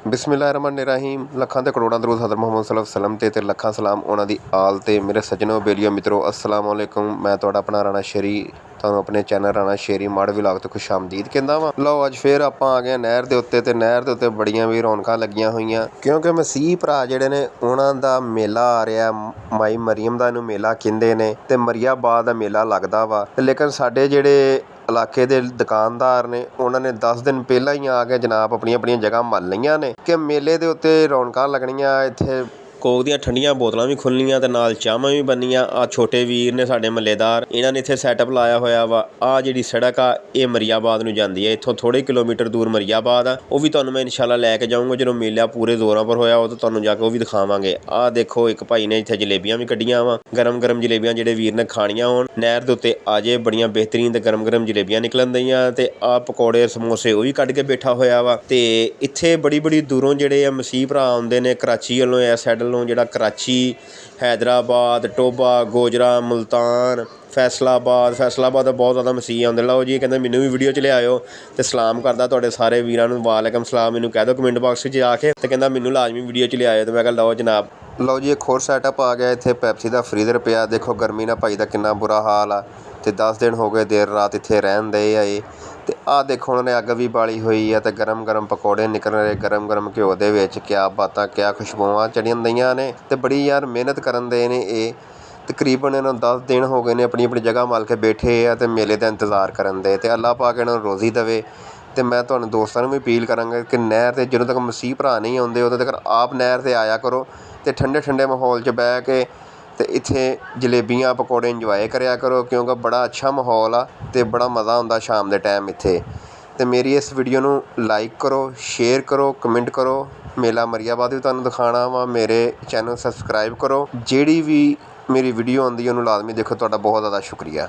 बिस्मिल्लाहिर्रहमानिर्रहीम। लखां ते करोड़ां दरूद हज़रत मुहम्मद सल्लल्लाहु अलैहि वसल्लम ते लखां सलाम उन्हां दी आल ते मेरे सज्जनों बेलियो मित्रों अस्सलाम वालेकुम। मैं तुहाडा अपना राणा शेरी तुहानूं अपने चैनल राणा शेरी माड़ विलाग तो खुश आमदीद कहंदा वां। लो अज फिर आपां आ गए नहर दे उत्ते ते नहर दे उत्ते बड़ियां भी रौनकां लगियां होईयां क्योंकि मसीह भरा जिहड़े ने उन्हां दा मेला आ रिहा। माई मरियम दा इहनूं मेला कहंदे ने ते मरियाबाद दा मेला लगदा वा। लेकिन साडे जिहड़े इलाके दे दुकानदार ने उन्होंने 10 दिन पहलां ही आ के जनाब अपनियां अपनियां जगह मल लईआं ने कि मेले दे उत्ते रौनकां लगणियां। इत्थे कोक दियां ठंडियां बोतलां भी खुलनियां ते नाल चाहां भी बननियां। आ छोटे वीर ने साडे महल्लेदार इन्हां ने इत्थे सैटअप लाया होया वा। आ जिहड़ी सड़क आ ये मरियाबाद नूं जांदी है। इत्थों थोड़े किलोमीटर दूर मरियाबाद आ। ਉਹ ਵੀ ਤੁਹਾਨੂੰ ਮੈਂ ਇਨਸ਼ਾਅੱਲਾ ਲੈ ਕੇ ਜਾਊਂਗਾ ਜਦੋਂ ਮੇਲਾ ਪੂਰੇ ਜ਼ੋਰਾਂ ਪਰ ਹੋਇਆ ਉਦੋਂ ਤੁਹਾਨੂੰ ਜਾ ਕੇ ਉਹ ਵੀ ਦਿਖਾਵਾਂਗੇ। ਆਹ ਦੇਖੋ ਇੱਕ ਭਾਈ ਨੇ ਇੱਥੇ ਜਲੇਬੀਆਂ ਵੀ ਕੱਢੀਆਂ ਵਾ, ਗਰਮ ਗਰਮ ਜਲੇਬੀਆਂ ਜਿਹੜੇ ਵੀਰ ਨੇ ਖਾਣੀਆਂ ਹੋਣ ਨਹਿਰ ਦੇ ਉੱਤੇ ਆ ਜੇ। ਬੜੀਆਂ ਬਿਹਤਰੀਨ ਤੇ ਗਰਮ ਗਰਮ ਜਲੇਬੀਆਂ ਨਿਕਲਣ ਦਈਆਂ ਤੇ ਆਹ ਪਕੌੜੇ ਸਮੋਸੇ ਉਹ ਵੀ ਕੱਢ ਕੇ ਬੈਠਾ ਹੋਇਆ ਵਾ। ਤੇ ਇੱਥੇ ਬੜੀ ਬੜੀ ਦੂਰੋਂ ਜਿਹੜੇ ਆ ਮਸੀਹ ਭਰਾ ਆਉਂਦੇ ਨੇ ਕਰਾਚੀ ਵੱਲੋਂ ਇਸ ਸਾਈਡ ਵੱਲੋਂ ਜਿਹੜਾ ਕਰਾਚੀ, हैदराबाद, टोबा, गोजरा, मुल्तान, फैसलाबाद ਦਾ ਬਹੁਤ ਜ਼ਿਆਦਾ ਮਸੀਹ ਆਉਂਦੇ। ਲਓ ਜੀ ਕਹਿੰਦੇ ਮੈਨੂੰ ਵੀ ਵੀਡੀਓ 'ਚ ਲਿਆਇਓ ਅਤੇ ਸਲਾਮ ਕਰਦਾ ਤੁਹਾਡੇ ਸਾਰੇ ਵੀਰਾਂ ਨੂੰ। ਵਾਲੇਕਮ ਸਲਾਮ ਮੈਨੂੰ ਕਹਿ ਦਿਓ ਕਮੈਂਟ ਬਾਕਸ 'ਚ ਆ ਕੇ। ਅਤੇ ਕਹਿੰਦਾ ਮੈਨੂੰ ਲਾਜ਼ਮੀ ਵੀਡੀਓ 'ਚ ਲਿਆਇਓ। ਅਤੇ ਮੈਂ ਕਿਹਾ ਲਓ ਜਨਾਬ। ਲਓ ਜੀ ਇੱਕ ਹੋਰ ਸੈਟਅਪ ਆ ਗਿਆ ਇੱਥੇ ਪੈਪਸੀ ਦਾ ਫਰੀਜ਼ਰ ਪਿਆ। ਦੇਖੋ ਗਰਮੀ ਨਾਲ ਭਾਈ ਦਾ ਕਿੰਨਾ ਬੁਰਾ ਹਾਲ ਆ ਅਤੇ 10 ਦਿਨ ਹੋ ਗਏ ਦੇਰ ਰਾਤ ਇੱਥੇ ਰਹਿਣ ਦੇ ਆਏ। ਅਤੇ ਆਹ ਦੇਖੋ ਉਹਨਾਂ ਨੇ ਅੱਗ ਵੀ ਬਾਲੀ ਹੋਈ ਆ ਅਤੇ ਗਰਮ ਗਰਮ ਪਕੌੜੇ ਨਿਕਲ ਰਹੇ ਗਰਮ ਗਰਮ ਘਿਓ ਦੇ ਵਿੱਚ। ਕਿਆ ਬਾਤਾਂ ਕਿਆ ਖੁਸ਼ਬੂਆਂ ਚੜ੍ਹੀਆਂ ਦਈਆਂ ਨੇ ਅਤੇ ਬੜੀ ਯਾਰ ਮਿਹਨਤ ਕਰਨ ਦੇ ਨੇ ਇਹ। ਤਕਰੀਬਨ ਇਹਨਾਂ ਨੂੰ 10 ਦਿਨ ਹੋ ਗਏ ਨੇ ਆਪਣੀ ਆਪਣੀ ਜਗ੍ਹਾ ਮਲ ਕੇ ਬੈਠੇ ਆ ਅਤੇ ਮੇਲੇ ਦਾ ਇੰਤਜ਼ਾਰ ਕਰਨ ਦੇ। ਅਤੇ ਅੱਲਾਹ ਪਾਕ ਇਹਨਾਂ ਨੂੰ ਰੋਜ਼ੀ ਦੇਵੇ। ਅਤੇ ਮੈਂ ਤੁਹਾਨੂੰ ਦੋਸਤਾਂ ਨੂੰ ਵੀ ਅਪੀਲ ਕਰਾਂਗਾ ਕਿ ਨਹਿਰ 'ਤੇ ਜਦੋਂ ਤੱਕ ਮਸੀਹ ਭਰਾ ਨਹੀਂ ਆਉਂਦੇ ਉਦੋਂ ਤੱਕ ਆਪ ਨਹਿਰ 'ਤੇ ਆਇਆ ਕਰੋ ਅਤੇ ਠੰਡੇ ਠੰਡੇ ਮਾਹੌਲ 'ਚ ਬਹਿ ਕੇ ਅਤੇ ਇੱਥੇ ਜਲੇਬੀਆਂ ਪਕੌੜੇ ਇੰਜੋਏ ਕਰਿਆ ਕਰੋ ਕਿਉਂਕਿ ਬੜਾ ਅੱਛਾ ਮਾਹੌਲ ਆ ਅਤੇ ਬੜਾ ਮਜ਼ਾ ਆਉਂਦਾ ਸ਼ਾਮ ਦੇ ਟਾਈਮ ਇੱਥੇ। ਅਤੇ ਮੇਰੀ ਇਸ ਵੀਡੀਓ ਨੂੰ ਲਾਈਕ ਕਰੋ, ਸ਼ੇਅਰ ਕਰੋ, ਕਮੈਂਟ ਕਰੋ। ਮੇਲਾ ਮਰੀਆਬਾਦ ਵੀ ਤੁਹਾਨੂੰ ਦਿਖਾਉਣਾ ਵਾ। ਮੇਰੇ ਚੈਨਲ ਸਬਸਕ੍ਰਾਈਬ ਕਰੋ। ਜਿਹੜੀ ਵੀ ਮੇਰੀ ਵੀਡੀਓ ਆਉਂਦੀ ਉਹਨੂੰ ਲਾਜ਼ਮੀ ਦੇਖੋ। ਤੁਹਾਡਾ ਬਹੁਤ ਜ਼ਿਆਦਾ ਸ਼ੁਕਰੀਆ।